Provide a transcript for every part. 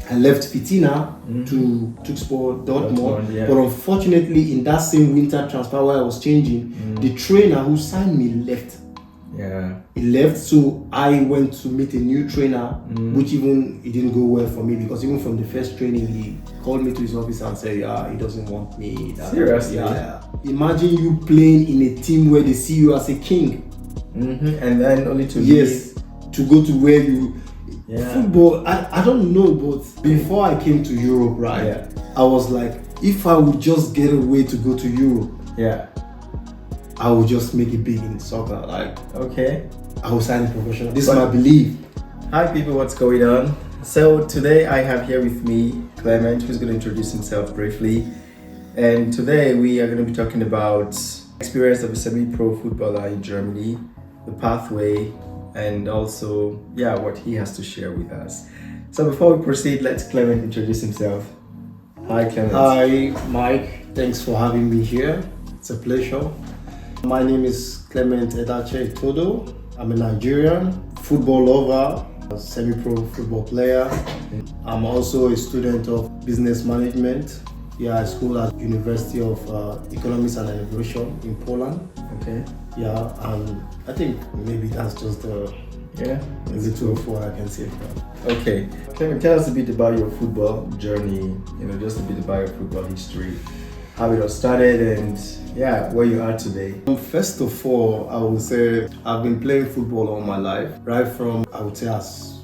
I left Fitina to Tukspor Dortmund, yeah. but unfortunately in that same winter transfer where I was changing, the trainer who signed me left. Yeah. He left, so I went to meet a new trainer, which even it didn't go well for me because even from the first training he called me to his office and said, yeah, he doesn't want me. Seriously? Yeah. Imagine you playing in a team where they see you as a king. And then only to Yes, to go to where you football. I don't know, but before I came to Europe, right? Yeah. I was like, if I would just get away to go to Europe, I would just make it big in soccer. Like, okay, I will sign a professional. This is my belief. Hi people, what's going on? So today I have here with me Clement, who's going to introduce himself briefly. And today we are going to be talking about experience of a semi-pro footballer in Germany, the pathway, and also what he has to share with us. So before we proceed, let Clement introduce himself. Hi Clement. Hi Mike, thanks for having me here. It's a pleasure. My name is Clement Edache Itodo. I'm a Nigerian football lover, a semi-pro football player. I'm also a student of business management. I school at University of Economics and Innovation in Poland. Okay. And I think maybe that's just the two of what I can say for that. Okay. Clement, tell us a bit about your football journey, just a bit about your football history, how it all started, and where you are today. First of all, I would say I've been playing football all my life, right from, I would say, as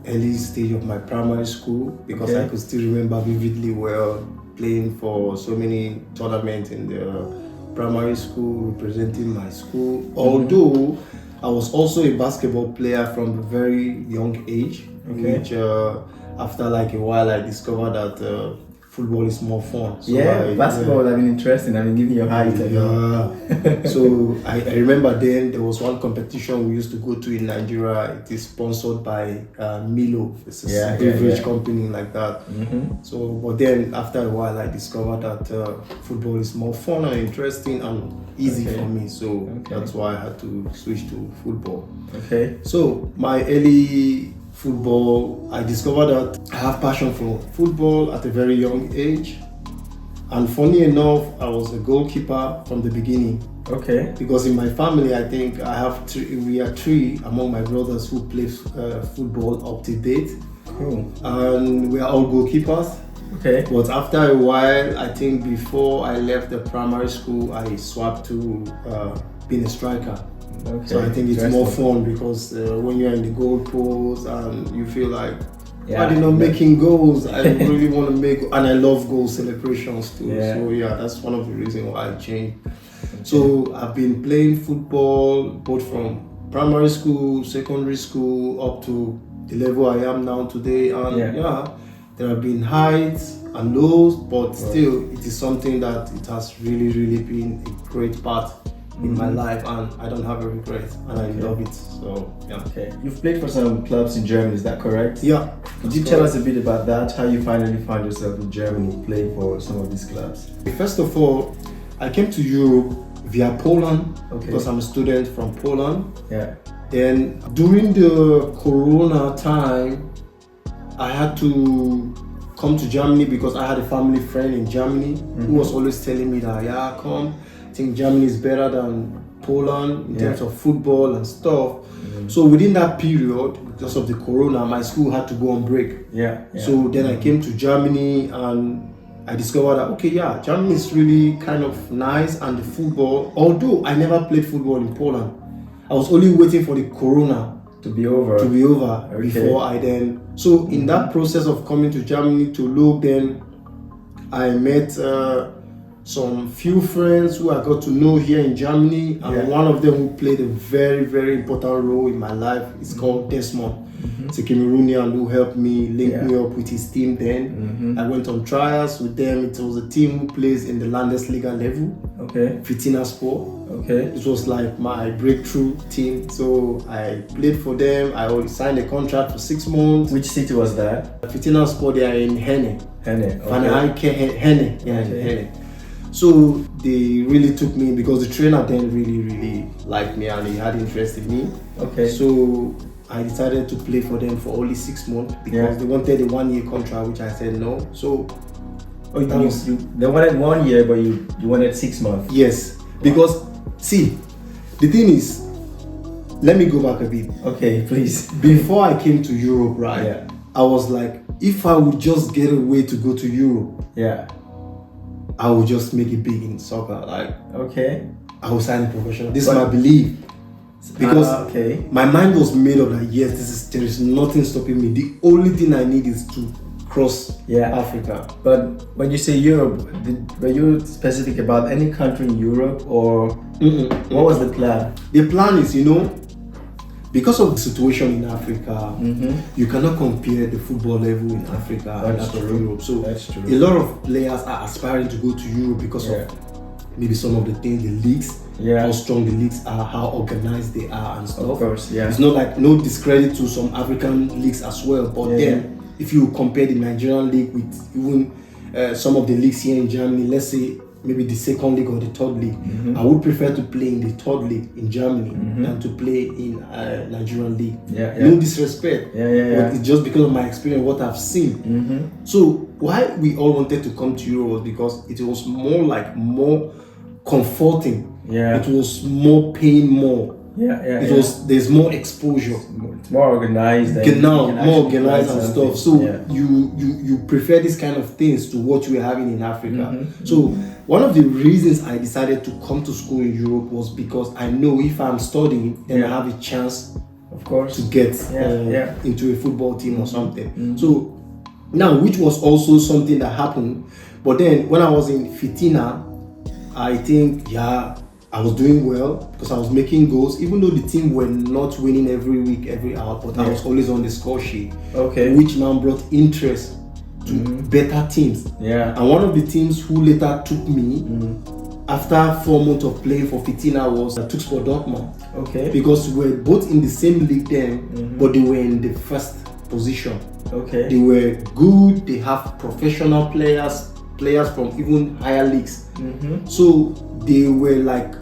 early stage of my primary school, because I could still remember vividly well playing for so many tournaments in the primary school, representing my school. Although I was also a basketball player from a very young age, which after like a while I discovered that football is more fun. So basketball would have been interesting. I mean, giving your height. So I remember then there was one competition we used to go to in Nigeria. It is sponsored by Milo. It's a beverage company like that. So, but then after a while, I discovered that football is more fun and interesting and easy for me. So that's why I had to switch to football. Okay. So my early football, I discovered that I have passion for football at a very young age, and funny enough, I was a goalkeeper from the beginning. Okay. Because in my family, I think we are three among my brothers who play football up to date. Cool. And we are all goalkeepers. Okay. But after a while, I think before I left the primary school, I swapped to being a striker. Okay. So I think it's more fun because when you're in the goal post and you feel like, why are they not making goals? I really want to make, and I love goal celebrations too. So that's one of the reasons why I changed. So I've been playing football both from primary school, secondary school, up to the level I am now today. And there have been heights and lows, but still it is something that it has really been a great part in my life, and I don't have a regret, and I love it. So Okay. You've played for some clubs in Germany, is that correct? Yeah. Could you tell us a bit about that? How you finally found yourself in Germany playing for some of these clubs? First of all, I came to Europe via Poland because I'm a student from Poland. Then during the Corona time, I had to come to Germany because I had a family friend in Germany who was always telling me that come. I think Germany is better than Poland in terms of football and stuff. So within that period, because of the Corona, my school had to go on break. So then I came to Germany and I discovered that Germany is really kind of nice, and the football, although I never played football in Poland, I was only waiting for the Corona to be over before I then. So in that process of coming to Germany to look, then I met some few friends who I got to know here in Germany, and one of them who played a very important role in my life is called Desmond. It's a Cameroonian who helped me, link me up with his team then. I went on trials with them. It was a team who plays in the Landesliga level, Fitina Sport. It was like my breakthrough team. So I played for them. I already signed a contract for 6 months. Which city was that? Fitina Sport, they are in Henne. Henne. Henne. So they really took me because the trainer then really liked me and he had interest in me. Okay. So I decided to play for them for only 6 months because they wanted a 1-year contract, which I said no. So they wanted 1 year, but you wanted 6 months. Yes, because see, the thing is, let me go back a bit. Okay, please. Before I came to Europe, right? I was like, if I would just get a way to go to Europe, I would just make it big in soccer. Like, I will sign a professional. This is my belief. Because my mind was made up that yes, there is nothing stopping me. The only thing I need is to cross Africa. But when you say Europe, were you specific about any country in Europe, or what was the plan? The plan is, because of the situation in Africa, you cannot compare the football level in Africa and Europe. So a lot of players are aspiring to go to Europe because of maybe some of the things, the leagues, how strong the leagues are, how organized they are and stuff. Of course, It's not like no discredit to some African leagues as well, but then if you compare the Nigerian league with even some of the leagues here in Germany, let's say maybe the second league or the third league, I would prefer to play in the third league in Germany than to play in Nigerian league. No disrespect, but it's just because of my experience, what I've seen. So why we all wanted to come to Europe was because it was more comforting. It was more paying more. There's more exposure. It's more organized. More organized and stuff. So you prefer this kind of things to what you were having in Africa. So one of the reasons I decided to come to school in Europe was because I know if I'm studying, then I have a chance, of course, to get into a football team or something. So now, which was also something that happened. But then when I was in Fitina, I think I was doing well because I was making goals, even though the team were not winning every week, every hour, but I was always on the score sheet, which now brought interest to better teams. And one of the teams who later took me after 4 months of playing for Fitina was Tuxpor Dortmund. Because we were both in the same league then, but they were in the first position. They were good, they have professional players from even higher leagues. So they were like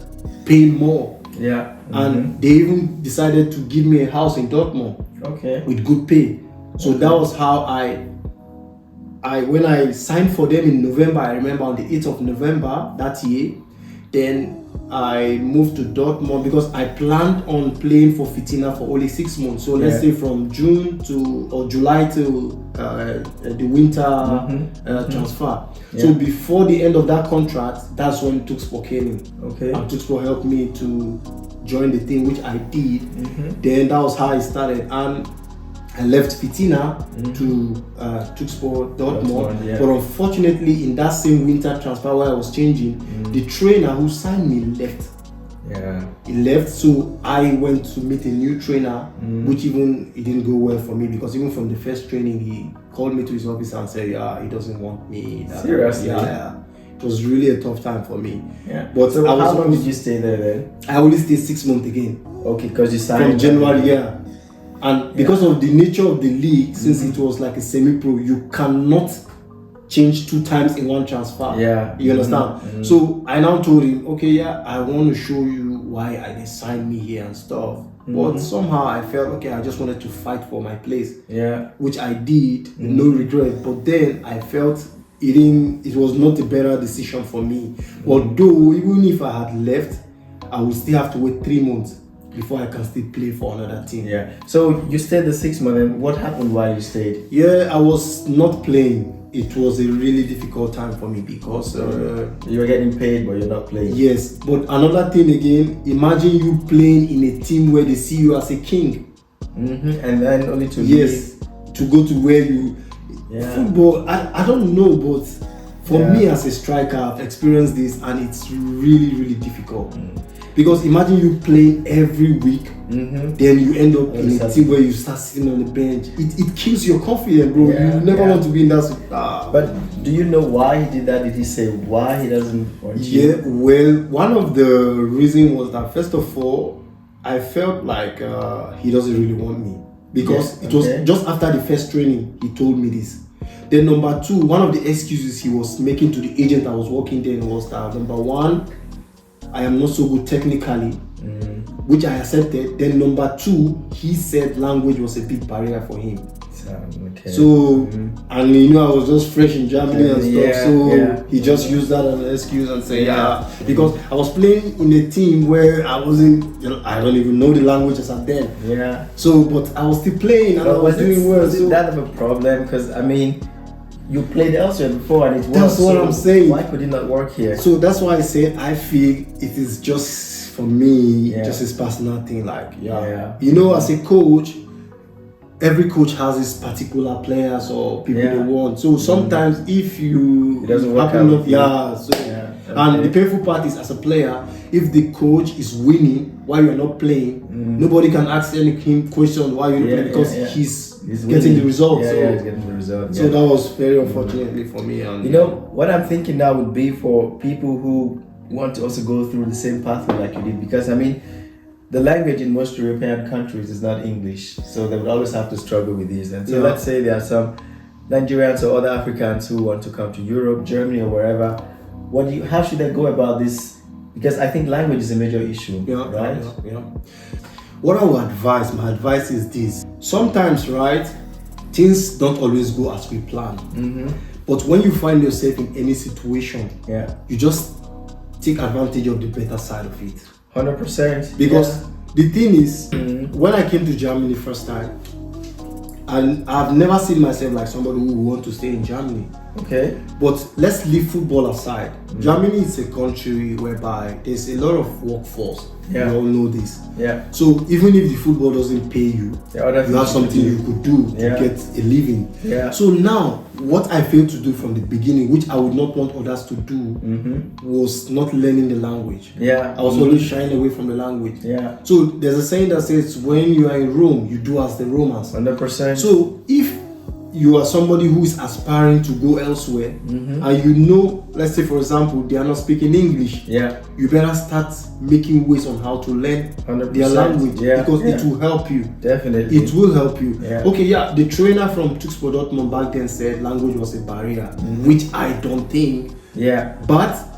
paying more. And they even decided to give me a house in Dortmund with good pay. So that was how I when I signed for them in November, I remember on the 8th of November that year, then I moved to Dortmund because I planned on playing for Fitina for only 6 months. So let's say from June or July to the winter transfer. So before the end of that contract, that's when Tuxpor came in. And Tuxpor helped me to join the team, which I did. Then that was how it started. And I left Fitina to Tuxpor Dortmund. But unfortunately, in that same winter transfer where I was changing, the trainer who signed me left. He left, so I went to meet a new trainer, which even it didn't go well for me because even from the first training, he called me to his office and said, he doesn't want me. Seriously? It was really a tough time for me. But so how long did you stay there then? I only stayed 6 months again. Because you signed from January. And because of the nature of the league, since it was like a semi-pro, you cannot change 2 times in one transfer. You understand? So I now told him, I want to show you why they signed me here and stuff. But somehow I felt, I just wanted to fight for my place. Which I did, no regret. But then I felt it was not a better decision for me. Although even if I had left, I would still have to wait 3 months before I can still play for another team. So you stayed the 6 months, and what happened while you stayed? I was not playing. It was a really difficult time for me because you were getting paid, but you're not playing. Yes, but another thing again, imagine you playing in a team where they see you as a king, and then only to to go to where you football. I don't know, but for me as a striker, I've experienced this, and it's really, really difficult. Because imagine you playing every week, then you end up in a team where you start sitting on the bench. It kills your confidence, bro. You never want to be in that. But do you know why he did that? Did he say why he doesn't want you? Well, one of the reasons was that first of all, I felt like he doesn't really want me. Because it was just after the first training, he told me this. Then number 2, one of the excuses he was making to the agent I was working there was that number 1, I am not so good technically, which I accepted. Then number two, he said language was a big barrier for him. Okay. So, and you know, I was just fresh in Germany and stuff, so he just used that as an excuse and say, because I was playing in a team where I wasn't, I don't even know the language as at then. Yeah. So, but I was still playing and I was doing well. Was it that of a problem? Because I mean, you played elsewhere before and it worked. That's what I'm saying. Why could it not work here? So that's why I say I feel it is just for me, just his personal thing. Like, you know, as a coach, every coach has his particular players or people they want. So sometimes if you it doesn't work out. And the painful part is, as a player, if the coach is winning while you're not playing, nobody can ask any question why you're not playing because he's getting the results. He's getting the result. So that was very unfortunately for me. And you know what I'm thinking now would be for people who want to also go through the same pathway like you did, because I mean, the language in most European countries is not English, so they would always have to struggle with this. And so let's say there are some Nigerians or other Africans who want to come to Europe, Germany, or wherever. How should they go about this? Because I think language is a major issue, right? What I would advise, my advice is this. Sometimes, right, things don't always go as we plan. But when you find yourself in any situation, you just take advantage of the better side of it. 100%. Because the thing is, when I came to Germany first time, and I've never seen myself like somebody who want to stay in Germany. Okay. But let's leave football aside. Germany is a country whereby there's a lot of workforce. We all know this. So even if the football doesn't pay you, you have something you could do to get a living. So now, what I failed to do from the beginning, which I would not want others to do, was not learning the language. I was always shying away from the language. So there's a saying that says, when you are in Rome, you do as the Romans. 100%. So if you are somebody who is aspiring to go elsewhere, and you know, let's say for example, they are not speaking English, you better start making ways on how to learn their language, because it will help you. Definitely. It will help you. Okay, the trainer from Tuxpo Dortmund back then said language was a barrier, which I don't think. But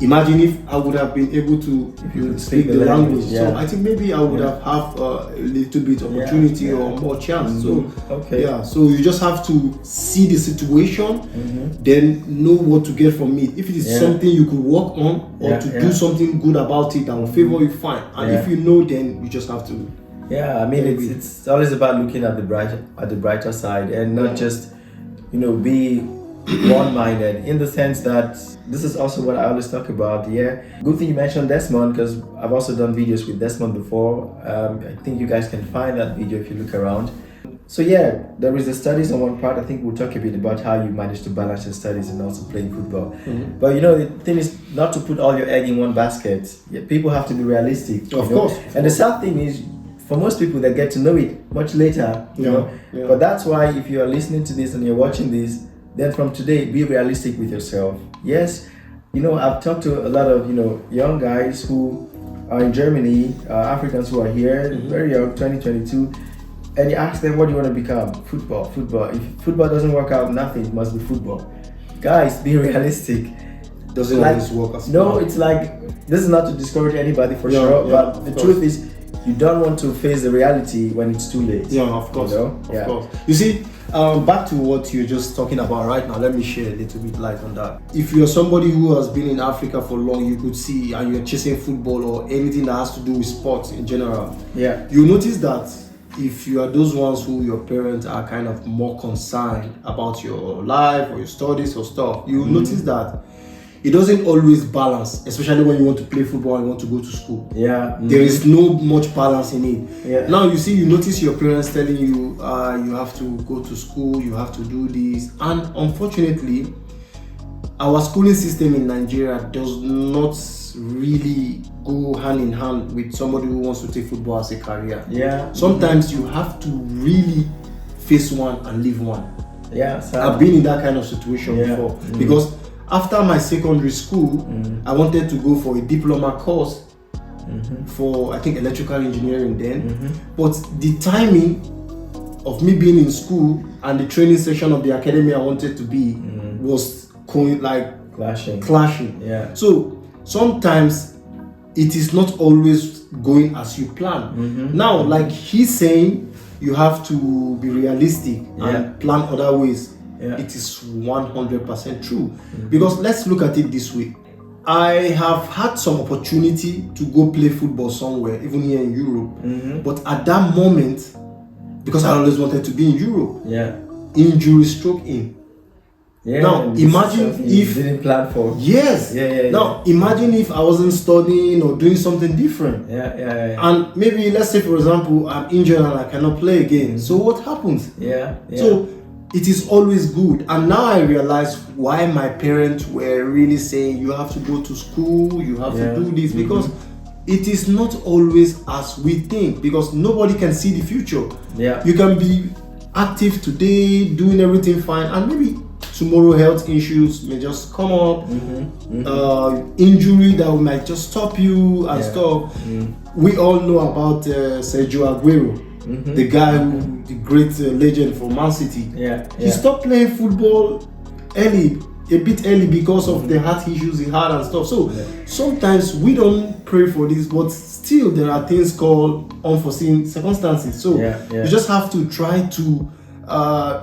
imagine if I would have been able to speak the language. So I think maybe I would have a little bit opportunity or more chance. So so you just have to see the situation, then know what to get from it. If it is something you could work on or to do something good about it that will favor you, fine. And if you know, then you just have to. I mean, it's always about looking at the brighter side and not just, be one-minded, in the sense that this is also what I always talk about. Good thing you mentioned Desmond, because I've also done videos with Desmond before. I think you guys can find that video if you look around. So there is the studies on one part. I think we'll talk a bit about how you manage to balance your studies and also playing football. But the thing is not to put all your egg in one basket. People have to be realistic. Of course. And the sad thing is, for most people, they get to know it much later. But that's why if you are listening to this and you're watching this, then from today, be realistic with yourself. Yes, I've talked to a lot of, young guys who are in Germany, Africans who are here, very young, 2022, and you ask them, what do you want to become? Football. If football doesn't work out, nothing, it must be football. Guys, be realistic. Doesn't always work as well. No, it's like, this is not to discourage anybody for sure, but the truth is, you don't want to face the reality when it's too late. Of course. Of course. You see, back to what you're just talking about right now, let me share a little bit light on that. If you're somebody who has been in Africa for long, you could see, and you're chasing football or anything that has to do with sports in general, you notice that if you are those ones who your parents are kind of more concerned about your life or your studies or stuff, you will notice that it doesn't always balance, especially when you want to play football and want to go to school. There is no much balance in it. Now you notice your parents telling you, you have to go to school, you have to do this. And unfortunately, our schooling system in Nigeria does not really go hand in hand with somebody who wants to take football as a career. Sometimes you have to really face one and leave one. I've been in that kind of situation before. Because after my secondary school, I wanted to go for a diploma course for, I think, electrical engineering then. But the timing of me being in school and the training session of the academy I wanted to be was clashing. So sometimes it is not always going as you plan. Now, like he's saying, you have to be realistic and plan other ways. It is 100% true. Because let's look at it this way. I have had some opportunity to go play football somewhere, even here in Europe. But at that moment, because I always wanted to be in Europe, injury struck in. Now imagine if you didn't plan for. Yes. Now imagine if I wasn't studying or doing something different. And maybe let's say for example I'm injured and I cannot play again. So what happens? So it is always good. And now I realize why my parents were really saying you have to go to school, you have to do this, because it is not always as we think, because nobody can see the future. You can be active today, doing everything fine, and maybe tomorrow health issues may just come up, injury that might just stop you and stuff. We all know about Sergio Aguero, the guy who, the great legend for Man City. He stopped playing football a bit early because of the heart issues he had and stuff. So sometimes we don't pray for this, but still there are things called unforeseen circumstances. So you just have to try to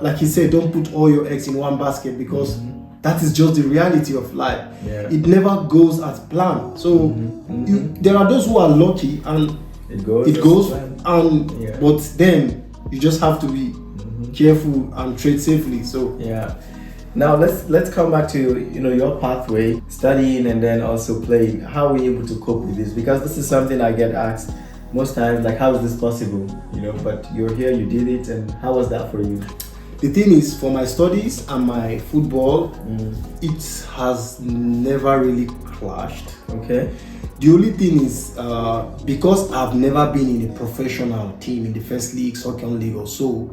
like he said, don't put all your eggs in one basket, because that is just the reality of life. It never goes as planned. So there are those who are lucky and it goes and but then you just have to be careful and trade safely. So now let's come back to your pathway, studying and then also playing. How were you able to cope with this? Because this is something I get asked most times, like, how is this possible? But you're here, you did it, and how was that for you? The thing is, for my studies and my football, it has never really clashed. The only thing is, because I've never been in a professional team in the first league, second league or so,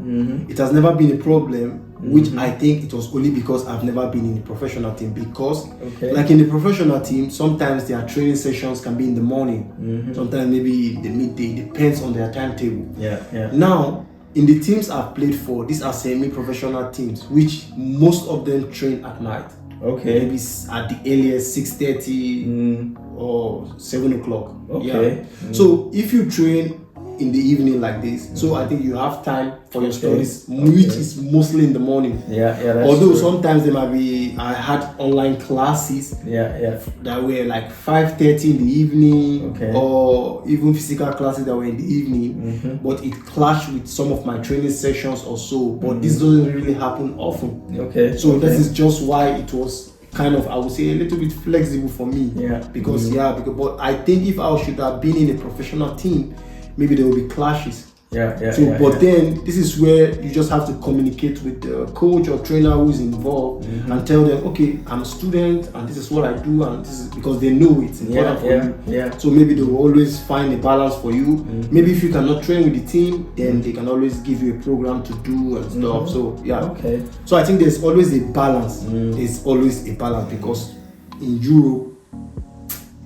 it has never been a problem, which I think it was only because I've never been in a professional team. Because like in the professional team, sometimes their training sessions can be in the morning, sometimes maybe in the midday, depends on their timetable. Now, in the teams I've played for, these are semi-professional teams, which most of them train at night. Maybe at the earliest 6:30 or 7 o'clock. So if you train in the evening like this, so I think you have time for your studies, which is mostly in the morning. Although true. sometimes there might be, I had online classes that were like 5:30 in the evening, or even physical classes that were in the evening, but it clashed with some of my training sessions or so. But this doesn't really happen often. So that is just why it was kind of, I would say, a little bit flexible for me. Because but I think if I should have been in a professional team, maybe there will be clashes. But then this is where you just have to communicate with the coach or trainer who is involved and tell them, okay, I'm a student and this is what I do, and this is because they know it's important for you. So maybe they will always find a balance for you. Maybe if you cannot train with the team, then they can always give you a program to do and stuff. So so I think there's always a balance. There's always a balance, because in Europe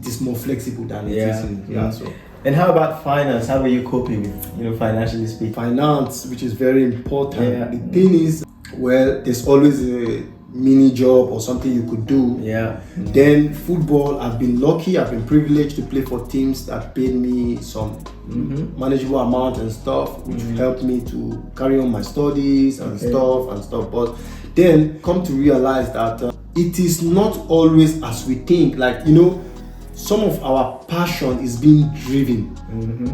it is more flexible than it is in so. And how about finance? How are you coping with, financially speaking? Finance, which is very important. The thing is, well, there's always a mini job or something you could do. Then football, I've been lucky, I've been privileged to play for teams that paid me some manageable amount and stuff, which helped me to carry on my studies and stuff. But then come to realize that it is not always as we think. Like, some of our passion is being driven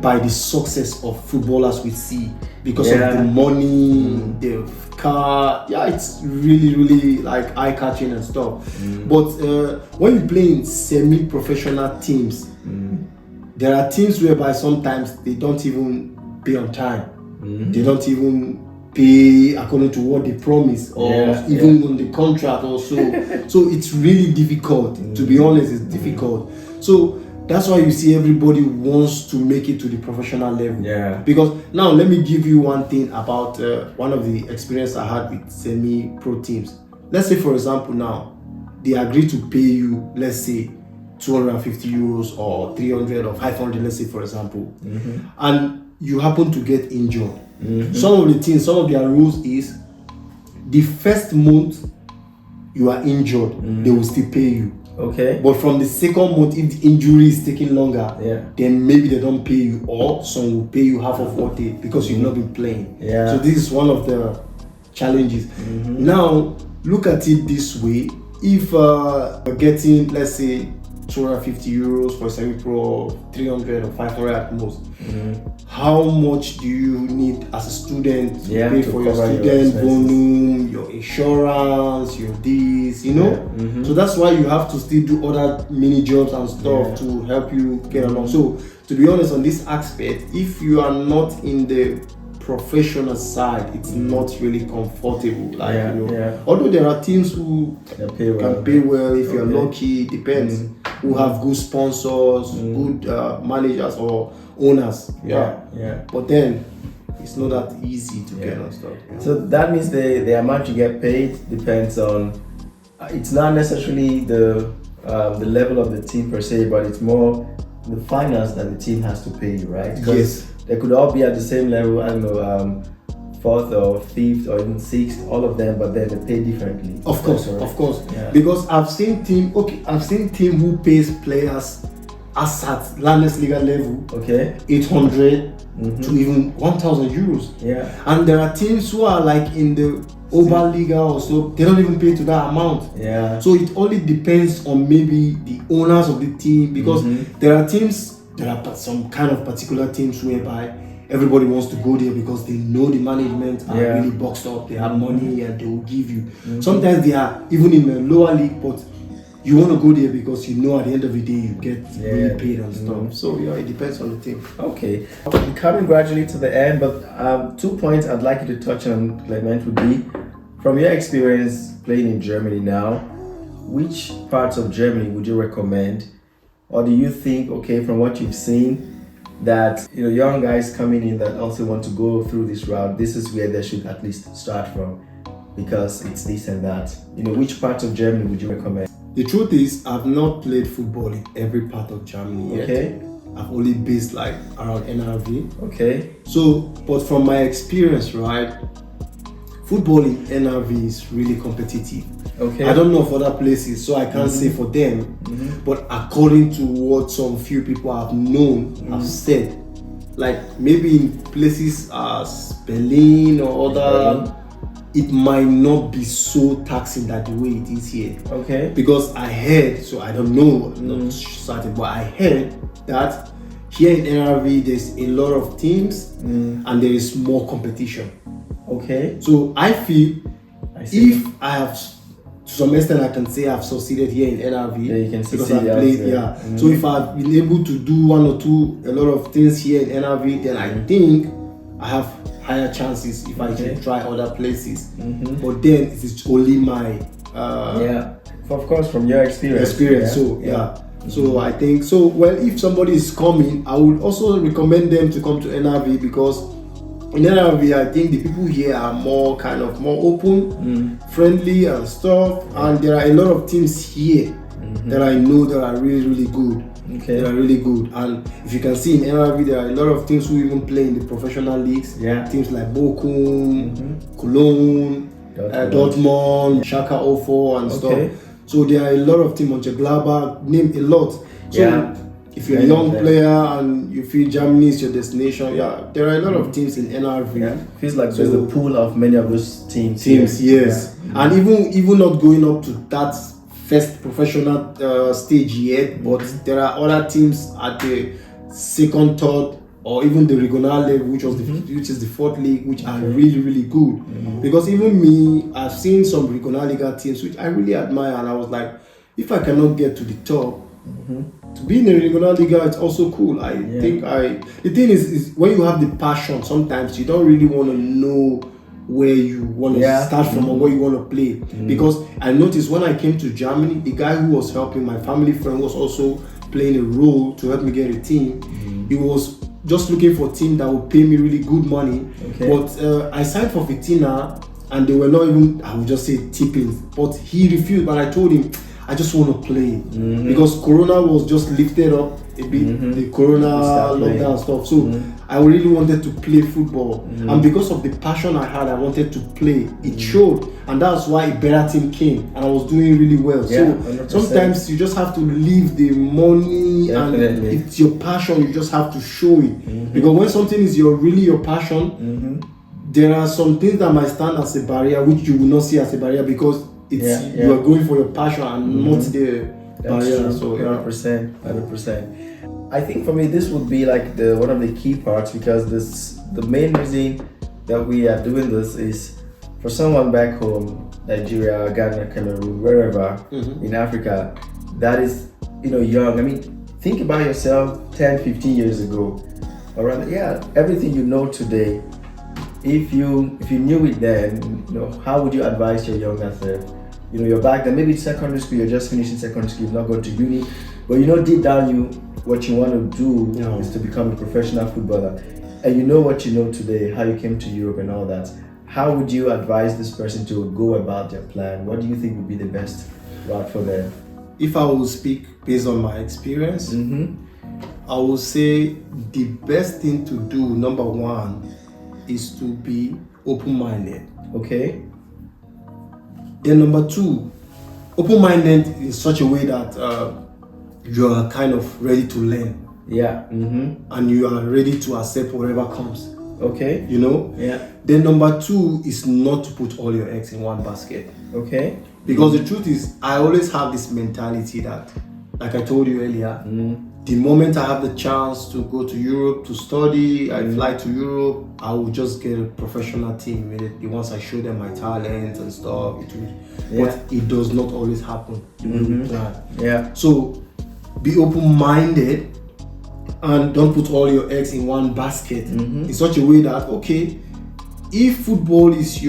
by the success of footballers we see, because of the money, the car. It's really, really like eye-catching and stuff. But when you play in semi-professional teams, there are teams whereby sometimes they don't even pay on time. They don't even pay according to what they promise, or even on the contract or so. So it's really difficult. To be honest, it's difficult. So that's why you see everybody wants to make it to the professional level. Because now let me give you one thing about one of the experience I had with semi-pro teams. Let's say, for example, now they agree to pay you, let's say, 250 euros or 300 or 500, let's say, for example, and you happen to get injured. Some of the things, some of their rules is the first month you are injured, they will still pay you. Okay. But from the second month, if the injury is taking longer, Yeah. then maybe they don't pay you, or some will pay you half of what they, because you've not been playing. Yeah. So this is one of the challenges. Now look at it this way: if you're getting, let's say, 250 euros for a semi-pro, 300 or 500 at most, how much do you need as a student to pay for your student bonum, your insurance, your this, you know? So that's why you have to still do other mini jobs and stuff to help you get along. So to be honest, on this aspect, if you are not in the professional side, it's not really comfortable. Like, although there are teams who can pay well if you're lucky, it depends. Who have good sponsors, good managers or owners. But then it's not that easy to get on stuff. So that means the amount you get paid depends on. It's not necessarily the level of the team per se, but it's more the finance that the team has to pay you, right? Yes. They could all be at the same level. I don't know, fourth or fifth or even sixth, all of them, but then they pay differently. Of course. Because I've seen team who pays players as at Landesliga level, 800 to even 1,000 euros. Yeah. And there are teams who are like in the Oberliga or so, they don't even pay to that amount. Yeah. So it only depends on maybe the owners of the team, because there are some kind of particular teams whereby everybody wants to go there because they know the management are really boxed up, they have money and they will give you. Sometimes they are even in the lower league, but you want to go there because you know at the end of the day you get really paid and stuff. So it depends on the team. Okay, we're coming gradually to the end, but 2 points I'd like you to touch on, Clement, would be, from your experience playing in Germany now, which parts of Germany would you recommend, or do you think, from what you've seen, that young guys coming in that also want to go through this route, this is where they should at least start from, because it's this and that? Which parts of Germany would you recommend? The truth is, I've not played football in every part of Germany yet. I've only based like around NRV. So, but from my experience, right, football in NRV is really competitive. I don't know of other places, so I can't say for them. But according to what some few people I've known have said, like maybe in places as Berlin or other, it might not be so taxing that the way it is here. Because I heard, so I don't know, not certain, but I heard that here in NRV there's a lot of teams and there is more competition. So I feel if I have, to some extent, I can say I've succeeded here in NRV, you can because I've played. So if I've been able to do a lot of things here in NRV, then I think I have higher chances if I can try other places. But then it is only my of course, from your experience. So I think so. Well, if somebody is coming, I would also recommend them to come to NRV, because in NRV, I think the people here are more open, friendly and stuff. And there are a lot of teams here that I know that are really, really good. They are really good. And if you can see in NRV, there are a lot of teams who even play in the professional leagues. Teams like Bochum, Cologne, Dortmund, Schalke 04 and stuff. So there are a lot of teams, Mönchengladbach, name a lot. So if you're a young player and you feel Germany is your destination, there are a lot of teams in NRV. Feels like there's a pool of many of those teams. Yes. And even not going up to that first professional stage yet, but there are other teams at the second, third, or even the regional level, which is the fourth league, which are really, really good. Because even me, I've seen some regional league teams which I really admire, and I was like, if I cannot get to the top, to be in the regional league, it's also cool. The thing is when you have the passion, sometimes you don't really want to know where you want to start from or where you want to play. Because I noticed when I came to Germany, the guy who was helping, my family friend, was also playing a role to help me get a team. He was just looking for a team that would pay me really good money. But I signed for Vitina and they were not even, I would just say, tipping. But he refused. But I told him, I just want to play. Because Corona was just lifted up. a bit the corona lockdown stuff. So I really wanted to play football, and because of the passion I had, I wanted to play. It showed, and that's why a better team came, and I was doing really well. So 100%. sometimes you just have to leave the money, and it's your passion. You just have to show it, because when something is really your passion, there are some things that might stand as a barrier, which you will not see as a barrier, because it's you are going for your passion and not the barrier. So 100%. I think for me this would be like one of the key parts, because the main reason that we are doing this is for someone back home, Nigeria, Ghana, Cameroon, wherever in Africa, that is young. I mean, think about yourself 10, 15 years ago, around everything you know today. If you knew it then, how would you advise your younger self? You're back then, maybe secondary school, you're just finishing secondary school, you've not gone to uni, but deep down what you want to do is to become a professional footballer. And what you know today, how you came to Europe and all that. How would you advise this person to go about their plan? What do you think would be the best route for them? If I will speak based on my experience, I will say the best thing to do, number one, is to be open-minded. Okay. Then number two, open-minded in such a way that you are kind of ready to learn. Yeah. And you are ready to accept whatever comes. Okay. Yeah. Then number two is not to put all your eggs in one basket. Okay. Because the truth is, I always have this mentality that, like I told you earlier, the moment I have the chance to go to Europe to study, I fly to Europe, I will just get a professional team immediately once I show them my talent and stuff. But it does not always happen the way we plan. Yeah. So be open-minded and don't put all your eggs in one basket in such a way that, okay, if football is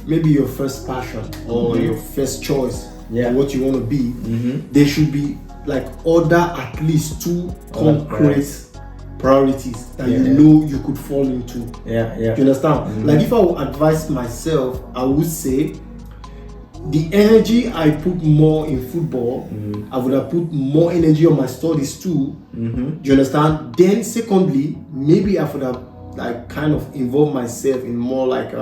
maybe your first passion or your first choice or what you want to be, there should be like at least two concrete priorities that you could fall into. Do you understand? Like if I would advise myself, I would say the energy I put more in football, I would have put more energy on my studies too. Do you understand? Then secondly, maybe I would have kind of involved myself in more like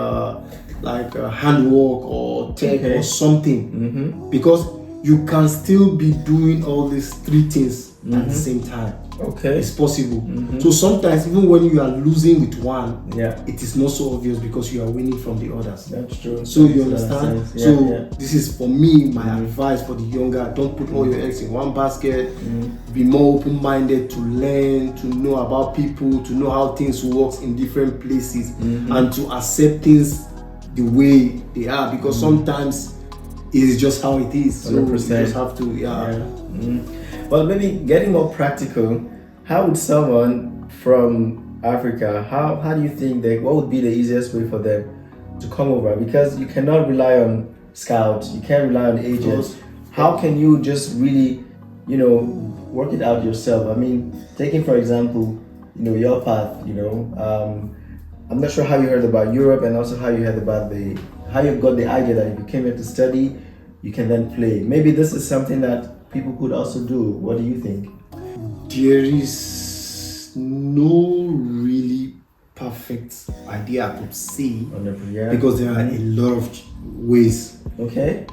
handwork or tech or something, because you can still be doing all these three things at the same time. Okay. It's possible. So sometimes even when you are losing with one, it is not so obvious because you are winning from the others. That's true. So you understand? This is for me, my advice for the younger. Don't put all your eggs in one basket. Be more open-minded to learn, to know about people, to know how things work in different places, and to accept things the way they are, because sometimes it is just how it is. So 100%. you just have to, Well, maybe getting more practical, how would someone from Africa, how do you think what would be the easiest way for them to come over? Because you cannot rely on scouts, you can't rely on agents. How can you just really, work it out yourself? I mean, taking for example, your path, I'm not sure how you heard about Europe, and also how you heard about how you got the idea that if you came here to study, you can then play. Maybe this is something that people could also do. What do you think? There is no really perfect idea I could see, because there are a lot of ways. Okay.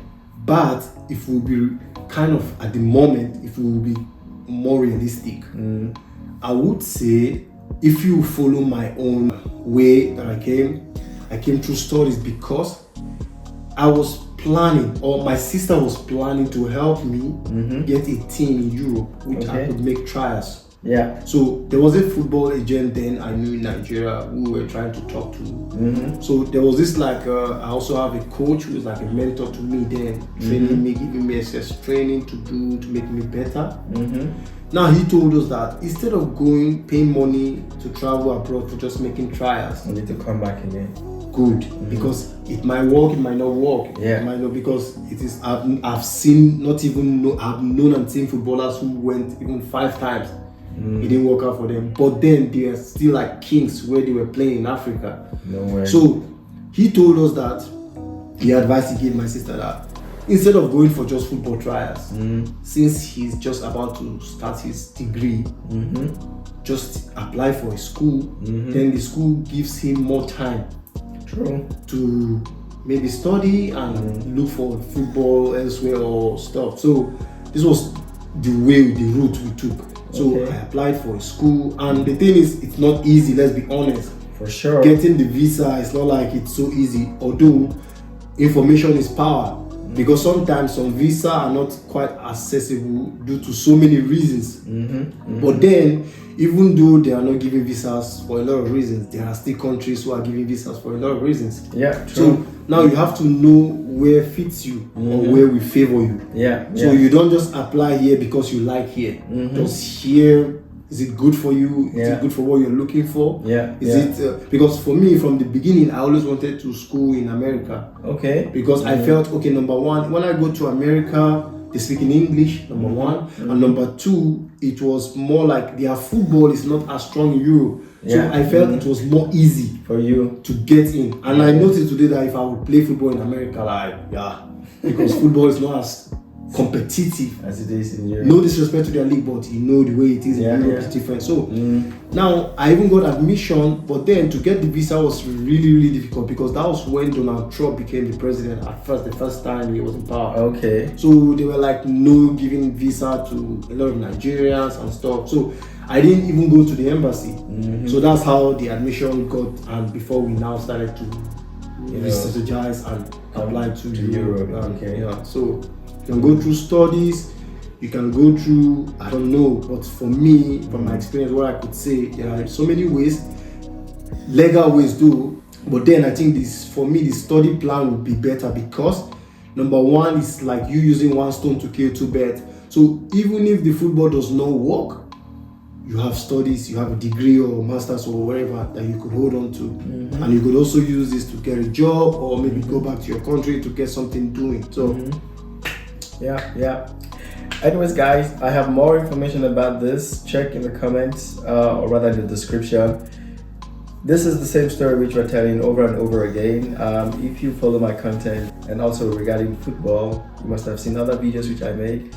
But if we be kind of at the moment, if we will be more realistic, I would say if you follow my own way that I came through studies, because I was planning, or my sister was planning to help me get a team in Europe, which I could make trials. Yeah. So there was a football agent then I knew in Nigeria who we were trying to talk to. So there was this I also have a coach who is like a mentor to me then, training me, giving me SS training to do to make me better. Now he told us that instead of paying money to travel abroad for just making trials, you need to come back again. Good, because it might work, it might not work. It might not, because it is. I've known and seen footballers who went even 5 times. It didn't work out for them, but then they are still like kings where they were playing in Africa. No way. So he told us that the advice he gave my sister that instead of going for just football trials, since he's just about to start his degree, just apply for a school. Then the school gives him more time to maybe study and look for football elsewhere or stuff. So this was the route we took. So I applied for a school, and the thing is, it's not easy, let's be honest. For sure. Getting the visa is not like it's so easy, although information is power. Because sometimes some visa are not quite accessible due to so many reasons. But then, even though they are not giving visas for a lot of reasons, there are still countries who are giving visas for a lot of reasons. Yeah, true. So now you have to know where fits you or where we favor you. So you don't just apply here because you like here. Just here, is it good for you? Is it good for what you're looking for? Is it because for me from the beginning I always wanted to school in America. Because I felt number one, when I go to America, they speak in English, number one, and number two, it was more like their football is not as strong in Europe. So I felt it was more easy for you to get in. And I noticed today that if I would play football in America, because football is not as competitive as it is in Europe. No disrespect to their league, but the way it is in Europe is different. So now I even got admission, but then to get the visa was really difficult, because that was when Donald Trump became the president the first time he was in power. So they were like no giving visa to a lot of Nigerians and stuff. So I didn't even go to the embassy. So that's how the admission got, and before we now started to strategize and apply to Europe. So you can go through studies, you can go through, I don't know, but for me, from my experience, what I could say, there are so many ways, legal ways though, but then I think for me, the study plan would be better, because number one is like you using one stone to kill two birds. So even if the football does not work, you have studies, you have a degree or master's or whatever that you could hold on to. And you could also use this to get a job, or maybe go back to your country to get something doing. So anyways guys, I have more information about this. Check in the comments, or rather in the description. This is the same story which we're telling over and over again. If you follow my content, and also regarding football, you must have seen other videos which I made.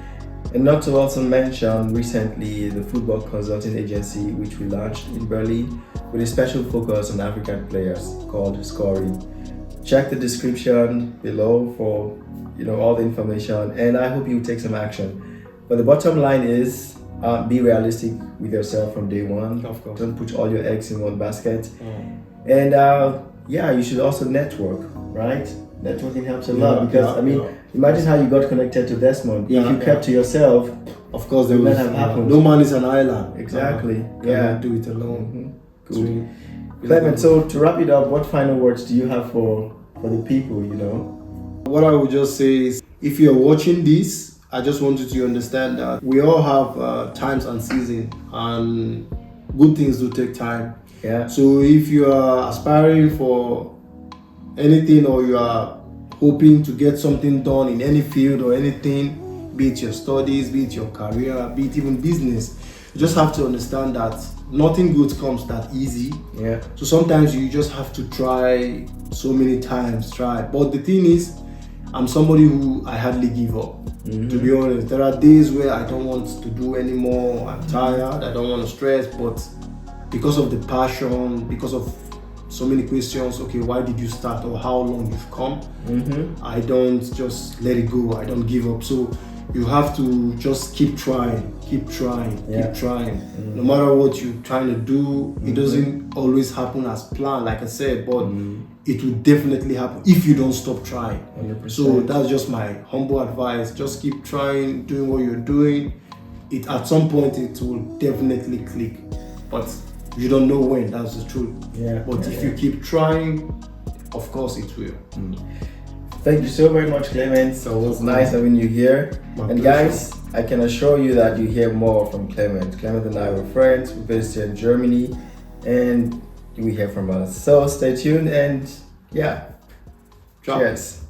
And not to also mention recently the football consulting agency which we launched in Berlin with a special focus on African players called Scoring. Check the description below for all the information, and I hope you take some action. But the bottom line is, be realistic with yourself from day one. Of course. Don't put all your eggs in one basket. And you should also network, right? Networking helps a lot, because imagine how you got connected to Desmond. If you kept to yourself, of course, they would have happened. No man is an island. Exactly. Do it alone. Good. Clement, so to wrap it up, what final words do you have for the people? What I would just say is, if you're watching this, I just want you to understand that we all have times and seasons, and good things do take time. So if you are aspiring for anything, or you are hoping to get something done in any field or anything, be it your studies, be it your career, be it even business, you just have to understand that nothing good comes that easy. So sometimes you just have to try so many times. But the thing is, I'm somebody who I hardly give up. To be honest, there are days where I don't want to do anymore. I'm tired, I don't want to stress, but because of the passion, because of so many questions, why did you start, or how long you've come, I don't just let it go. I don't give up. So you have to just keep trying. No matter what you're trying to do, it doesn't always happen as planned, like I said, but it will definitely happen if you don't stop trying. 100%. So that's just my humble advice. Just keep trying, doing what you're doing. At some point it will definitely click, but you don't know when. That's the truth. But if you keep trying, of course it will. Thank you so very much, Clement. So it was nice having you here. And guys, I can assure you that you hear more from Clement. Clement and I were friends. We based here in Germany, and we hear from us. So stay tuned, and cheers.